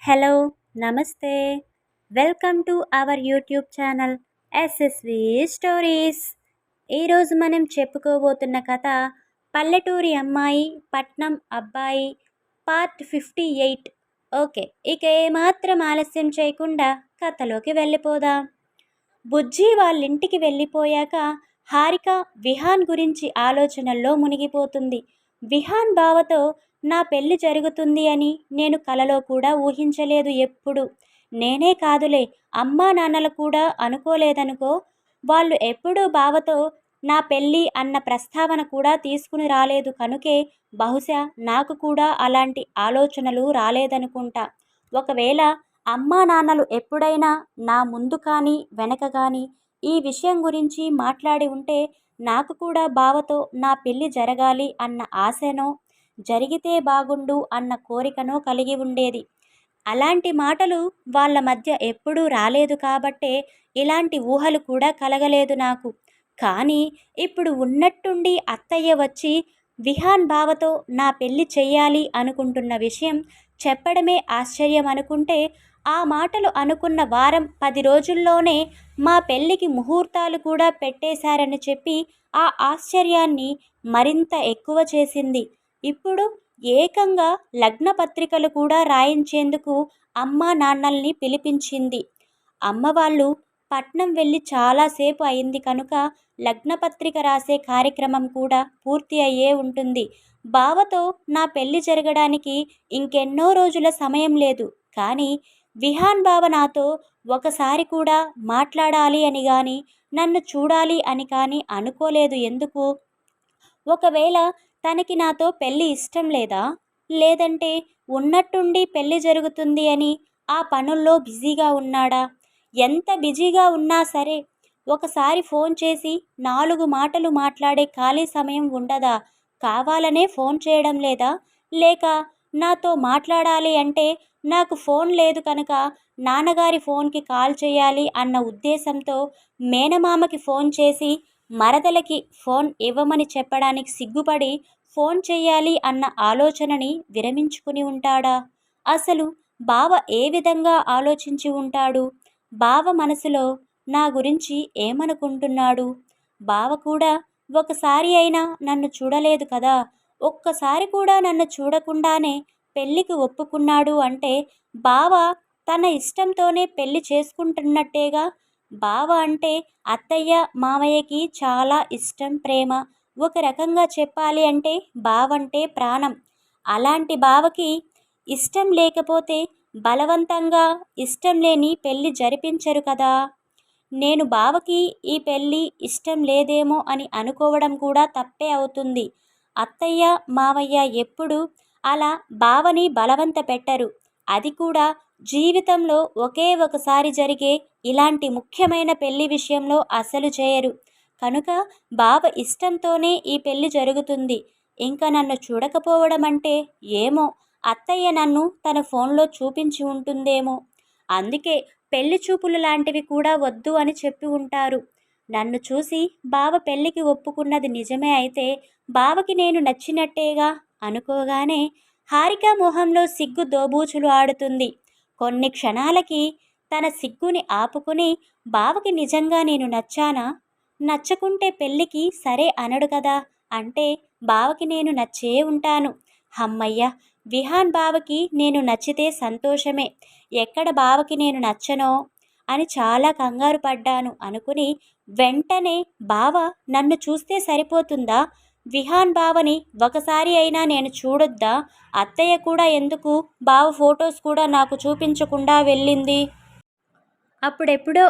Hello, నమస్తే. Welcome to our YouTube channel SSV stories. ఈరోజు మనం చెప్పుకోబోతున్న కథ పల్లెటూరి అమ్మాయి పట్నం అబ్బాయి పార్ట్ 58. ఓకే, ఇక ఏమాత్రం ఆలస్యం చేయకుండా కథలోకి వెళ్ళిపోదాం. బుజ్జి వాళ్ళింటికి వెళ్ళిపోయాక హారిక విహాన్ గురించి ఆలోచనల్లో మునిగిపోతుంది. విహాన్ బావతో నా పెళ్లి జరుగుతుంది అని నేను కలలో కూడా ఊహించలేదు ఎప్పుడు. నేనే కాదులే, అమ్మా నాన్నలు కూడా అనుకోలేదనుకో. వాళ్ళు ఎప్పుడూ బావతో నా పెళ్ళి అన్న ప్రస్తావన కూడా తీసుకుని రాలేదు కనుకే బహుశా నాకు కూడా అలాంటి ఆలోచనలు రాలేదనుకుంటా. ఒకవేళ అమ్మా నాన్నలు ఎప్పుడైనా నా ముందు కానీ వెనక కానీ ఈ విషయం గురించి మాట్లాడి ఉంటే నాకు కూడా బావతో నా పెళ్ళి జరగాలి అన్న ఆశనో, జరిగితే బాగుండు అన్న కోరికనో కలిగి ఉండేది. అలాంటి మాటలు వాళ్ళ మధ్య ఎప్పుడూ రాలేదు కాబట్టే ఇలాంటి ఊహలు కూడా కలగలేదు నాకు. కానీ ఇప్పుడు ఉన్నట్టుండి అత్తయ్య వచ్చి విహాన్ బావతో నా పెళ్లి చెయ్యాలి అనుకుంటున్న విషయం చెప్పడమే ఆశ్చర్యం అనుకుంటే, ఆ మాటలు అనుకున్న వారం 10 రోజుల్లోనే మా పెళ్ళికి ముహూర్తాలు కూడా పెట్టేశారని చెప్పి ఆ ఆశ్చర్యాన్ని మరింత ఎక్కువ చేసింది. ఇప్పుడు ఏకంగా లగ్న పత్రికలు కూడా రాయించేందుకు అమ్మా నాన్నల్ని పిలిపించింది. అమ్మవాళ్ళు పట్నం వెళ్ళి చాలాసేపు అయింది కనుక లగ్నపత్రిక రాసే కార్యక్రమం కూడా పూర్తి అయ్యే ఉంటుంది. బావతో నా పెళ్లి జరగడానికి ఇంకెన్నో రోజుల సమయం లేదు. కానీ విహాన్ బావ నాతో ఒకసారి కూడా మాట్లాడాలి అని కానీ, నన్ను చూడాలి అని కానీ అనుకోలేదు. ఎందుకు? ఒకవేళ తనకి నాతో పెళ్ళి ఇష్టం లేదా? లేదంటే ఉన్నట్టుండి పెళ్ళి జరుగుతుంది అని ఆ పనుల్లో బిజీగా ఉన్నాడా? ఎంత బిజీగా ఉన్నా సరే ఒకసారి ఫోన్ చేసి 4 మాటలు మాట్లాడే ఖాళీ సమయం ఉండదా? కావాలనే ఫోన్ చేయడం లేదా? లేక నాతో మాట్లాడాలి అంటే నాకు ఫోన్ లేదు కనుక నాన్నగారి ఫోన్కి కాల్ చేయాలి అన్న ఉద్దేశంతో మేనమామకి ఫోన్ చేసి మరదలకి ఫోన్ ఇవ్వమని చెప్పడానికి సిగ్గుపడి ఫోన్ చేయాలి అన్న ఆలోచనని విరమించుకుని ఉంటాడా? అసలు బావ ఏ విధంగా ఆలోచించి ఉంటాడు? బావ మనసులో నా గురించి ఏమనుకుంటున్నాడు? బావ కూడా ఒకసారి అయినా నన్ను చూడలేదు కదా. ఒక్కసారి కూడా నన్ను చూడకుండానే పెళ్ళికి ఒప్పుకున్నాడు అంటే బావ తన ఇష్టంతోనే పెళ్లి చేసుకుంటున్నట్టేగా. బావ అంటే అత్తయ్య మామయ్యకి చాలా ఇష్టం, ప్రేమ. ఒక రకంగా చెప్పాలి అంటే బావంటే ప్రాణం. అలాంటి బావకి ఇష్టం లేకపోతే బలవంతంగా ఇష్టం లేని పెళ్ళి జరిపించరు కదా. నేను బావకి ఈ పెళ్ళి ఇష్టం లేదేమో అని అనుకోవడం కూడా తప్పే అవుతుంది. అత్తయ్య మావయ్య ఎప్పుడు అలా బావని బలవంత పెట్టరు. అది కూడా జీవితంలో ఒకే ఒకసారి జరిగే ఇలాంటి ముఖ్యమైన పెళ్లి విషయంలో అసలు చేయరు. కనుక బావ ఇష్టంతోనే ఈ పెళ్లి జరుగుతుంది. ఇంకా నన్ను చూడకపోవడం అంటే ఏమో, అత్తయ్య నన్ను తన ఫోన్లో చూపించి ఉంటుందేమో. అందుకే పెళ్లి చూపులు లాంటివి కూడా వద్దు అని చెప్పి ఉంటారు. నన్ను చూసి బావ పెళ్లికి ఒప్పుకున్నది నిజమే అయితే బావకి నేను నచ్చినట్టేగా అనుకోగానే హారిక మొహంలో సిగ్గు దోబూచులు ఆడుతుంది. కొన్ని క్షణాలకి తన సిగ్గుని ఆపుకుని, బావకి నిజంగా నేను నచ్చానా? నచ్చకుంటే పెళ్ళికి సరే అనడు కదా. అంటే బావకి నేను నచ్చే ఉంటాను. హమ్మయ్య, విహాన్ బావకి నేను నచ్చితే సంతోషమే. ఎక్కడ బావకి నేను నచ్చనో అని చాలా కంగారు పడ్డాను అనుకుని వెంటనే బావ నన్ను చూస్తే సరిపోతుందా? విహాన్ బావని ఒకసారి అయినా నేను చూడొద్దా? అత్తయ్య కూడా ఎందుకు బావ ఫొటోస్ కూడా నాకు చూపించకుండా వెళ్ళింది? అప్పుడెప్పుడో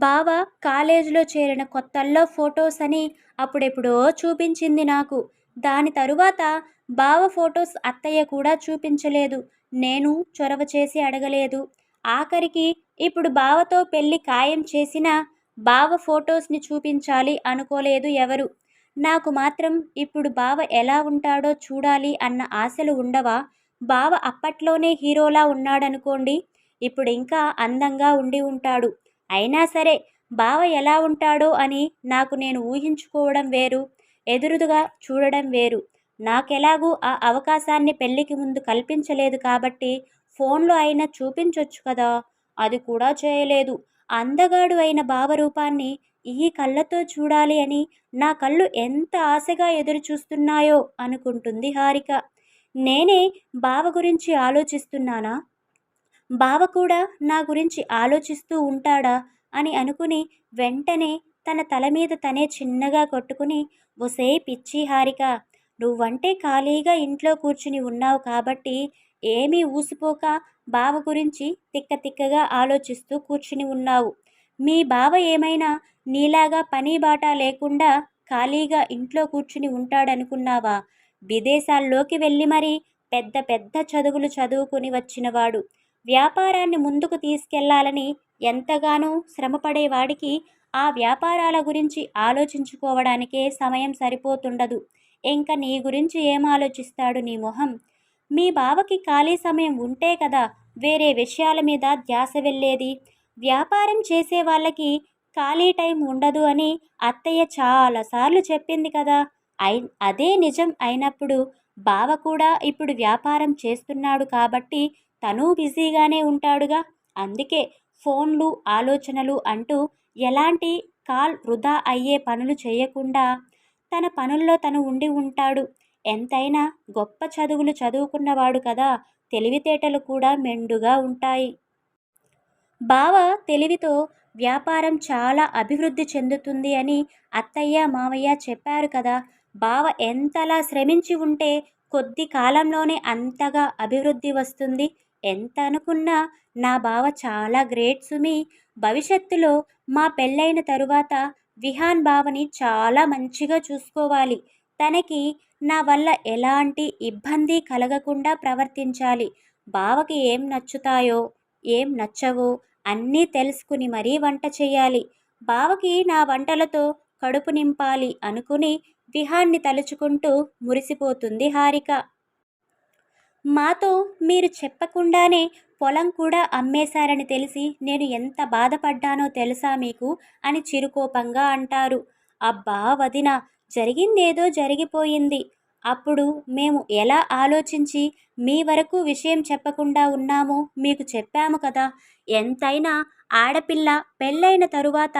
బావ కాలేజీలో చేరిన కొత్తల్లో ఫొటోస్ అని అప్పుడెప్పుడో చూపించింది నాకు. దాని తరువాత బావ ఫొటోస్ అత్తయ్య కూడా చూపించలేదు. నేను చొరవ చేసి అడగలేదు. ఆఖరికి ఇప్పుడు బావతో పెళ్లి ఖాయం చేసినా బావ ఫొటోస్ని చూపించాలి అనుకోలేదు ఎవరు. నాకు మాత్రం ఇప్పుడు బావ ఎలా ఉంటాడో చూడాలి అన్న ఆశలు ఉండవా? బావ అప్పట్లోనే హీరోలా ఉన్నాడనుకోండి, ఇప్పుడు ఇంకా అందంగా ఉండి ఉంటాడు. అయినా సరే బావ ఎలా ఉంటాడో అని నాకు నేను ఊహించుకోవడం వేరు, ఎదురుగా చూడడం వేరు. నాకెలాగూ ఆ అవకాశాన్ని పెళ్లికి ముందు కల్పించలేదు కాబట్టి ఫోన్లో అయినా చూపించొచ్చు కదా, అది కూడా చేయలేదు. అందగాడు అయిన బావ రూపాన్ని ఈ కళ్ళతో చూడాలి అని నా కళ్ళు ఎంత ఆశగా ఎదురు చూస్తున్నాయో అనుకుంటుంది హారిక. నేనే బావ గురించి ఆలోచిస్తున్నానా, బావ కూడా నా గురించి ఆలోచిస్తూ ఉంటాడా అని అనుకుని వెంటనే తన తల మీద తనే చిన్నగా కొట్టుకుని, ఒసేయ్ పిచ్చి హారిక, నువ్వంటే ఖాళీగా ఇంట్లో కూర్చుని ఉన్నావు కాబట్టి ఏమీ ఊసిపోక బావ గురించి తిక్క తిక్కగా ఆలోచిస్తూ కూర్చుని ఉన్నావు. మీ బావ ఏమైనా నీలాగా పని బాట లేకుండా ఖాళీగా ఇంట్లో కూర్చుని ఉంటాడనుకున్నావా? విదేశాల్లోకి వెళ్ళి మరీ పెద్ద పెద్ద చదువులు చదువుకుని వచ్చినవాడు. వ్యాపారాన్ని ముందుకు తీసుకెళ్లాలని ఎంతగానో శ్రమపడేవాడికి ఆ వ్యాపారాల గురించి ఆలోచించుకోవడానికే సమయం సరిపోతుండదు. ఇంక నీ గురించి ఏం ఆలోచిస్తాడు నీ మొహం? మీ బావకి ఖాళీ సమయం ఉంటే కదా వేరే విషయాల మీద ధ్యాస వెళ్ళేది. వ్యాపారం చేసే వాళ్ళకి ఖాళీ టైం ఉండదు అని అత్తయ్య చాలాసార్లు చెప్పింది కదా. అదే నిజం అయినప్పుడు బావ కూడా ఇప్పుడు వ్యాపారం చేస్తున్నాడు కాబట్టి తను బిజీగానే ఉంటాడుగా. అందుకే ఫోన్లు ఆలోచనలు అంటూ ఎలాంటి కాల్ వృధా అయ్యే పనులు చేయకుండా తన పనుల్లో తను ఉండి ఉంటాడు. ఎంతైనా గొప్ప చదువులు చదువుకున్నవాడు కదా, తెలివితేటలు కూడా మెండుగా ఉంటాయి. బావ తెలివితో వ్యాపారం చాలా అభివృద్ధి చెందుతుంది అని అత్తయ్య మామయ్య చెప్పారు కదా. బావ ఎంతలా శ్రమించి ఉంటే కొద్ది కాలంలోనే అంతగా అభివృద్ధి వస్తుంది. ఎంత అనుకున్నా నా బావ చాలా గ్రేట్ సుమి. భవిష్యత్తులో మా పెళ్ళైన తరువాత విహాన్ బావని చాలా మంచిగా చూసుకోవాలి. తనకి నా వల్ల ఎలాంటి ఇబ్బంది కలగకుండా ప్రవర్తించాలి. బావకి ఏం నచ్చుతాయో ఏం నచ్చవో అన్నీ తెలుసుకుని మరీ వంట చేయాలి. బావకి నా వంటలతో కడుపు నింపాలి అనుకుని విహాన్ని తలుచుకుంటూ మురిసిపోతుంది హారిక. మాతో మీరు చెప్పకుండానే పొలం కూడా అమ్మేశారని తెలిసి నేను ఎంత బాధపడ్డానో తెలుసా మీకు అని చిరుకోపంగా అంటారు. అబ్బా వదిన, జరిగిందేదో జరిగిపోయింది. అప్పుడు మేము ఎలా ఆలోచించి మీ వరకు విషయం చెప్పకుండా ఉన్నామో మీకు చెప్పాము కదా. ఎంతైనా ఆడపిల్ల పెళ్ళైన తరువాత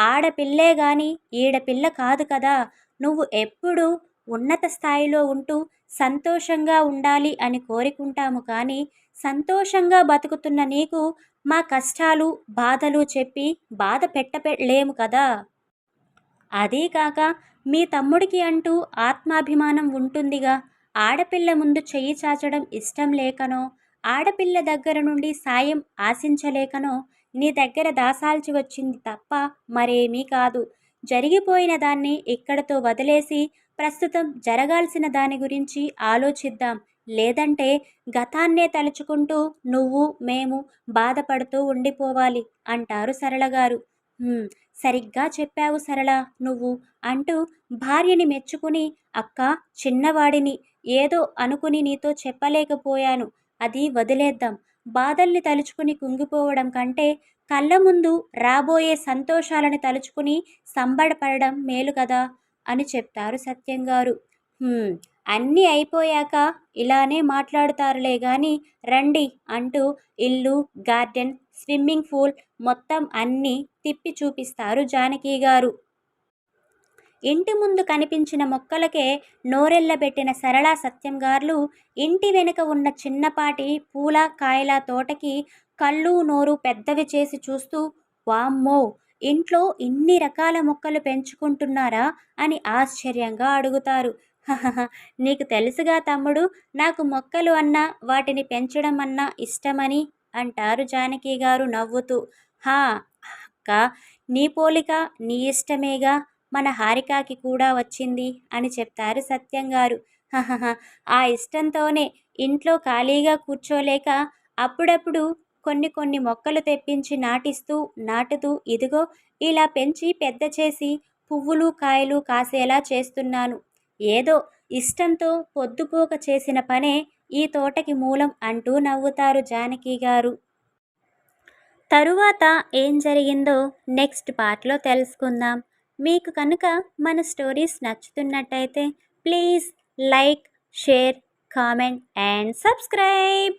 ఆడపిల్లే గాని ఈడపిల్ల కాదు కదా. నువ్వు ఎప్పుడూ ఉన్నత స్థాయిలో ఉంటూ సంతోషంగా ఉండాలి అని కోరుకుంటాము కానీ సంతోషంగా బతుకుతున్న నీకు మా కష్టాలు బాధలు చెప్పి బాధ పెట్టలేము కదా. అదీ కాక మీ తమ్ముడికి అంటూ ఆత్మాభిమానం ఉంటుందిగా. ఆడపిల్ల ముందు చెయ్యి చాచడం ఇష్టం లేకనో, ఆడపిల్ల దగ్గర నుండి సాయం ఆశించలేకనో నీ దగ్గర దాసాల్చి వచ్చింది తప్ప మరేమీ కాదు. జరిగిపోయిన దాన్ని ఇక్కడతో వదిలేసి ప్రస్తుతం జరగాల్సిన దాని గురించి ఆలోచిద్దాం. లేదంటే గతాన్నే తలుచుకుంటూ నువ్వు మేము బాధపడుతూ ఉండిపోవాలి అంటారు సరళగారు. సరిగ్గా చెప్పావు సరళ నువ్వు అంటూ భార్యని మెచ్చుకుని, అక్క, చిన్నవాడిని ఏదో అనుకుని నీతో చెప్పలేకపోయాను, అది వదిలేద్దాం. బాధల్ని తలుచుకుని కుంగిపోవడం కంటే కళ్ళ ముందు రాబోయే సంతోషాలను తలుచుకుని సంబడపడడం మేలు కదా అని చెప్తారు సత్యంగారు. అన్నీ అయిపోయాక ఇలానే మాట్లాడుతారులే గాని రండి అంటూ ఇల్లు, గార్డెన్, స్విమ్మింగ్ పూల్ మొత్తం అన్నీ తిప్పి చూపిస్తారు జానకి గారు. ఇంటి ముందు కనిపించిన మొక్కలకే నోరెళ్ళబెట్టిన సరళా సత్యంగార్లు ఇంటి వెనుక ఉన్న చిన్నపాటి పూల కాయల తోటకి కళ్ళు నోరు పెద్దవి చేసి చూస్తూ, వామ్మో, ఇంట్లో ఇన్ని రకాల మొక్కలు పెంచుకుంటున్నారా అని ఆశ్చర్యంగా అడుగుతారు. నీకు తెలుసుగా తమ్ముడు, నాకు మొక్కలు అన్నా వాటిని పెంచడం అన్నా ఇష్టమని అంటారు జానకి గారు నవ్వుతూ. హా అక్క, నీ పోలిక నీ ఇష్టమేగా మన హారికాకి కూడా వచ్చింది అని చెప్తారు సత్యంగారు. ఆ ఇష్టంతోనే ఇంట్లో ఖాళీగా కూర్చోలేక అప్పుడప్పుడు కొన్ని కొన్ని మొక్కలు తెప్పించి నాటుతూ ఇదిగో ఇలా పెంచి పెద్ద చేసి పువ్వులు కాయలు కాసేలా చేస్తున్నాను. ఏదో ఇష్టంతో పొద్దుపోక చేసిన పనే ఈ తోటకి మూలం అంటూ నవ్వుతారు జానకి గారు. తరువాత ఏం జరిగిందో నెక్స్ట్ పార్ట్లో తెలుసుకుందాం. మీకు కనుక మన స్టోరీస్ నచ్చుతున్నట్టయితే please like, share, comment and subscribe.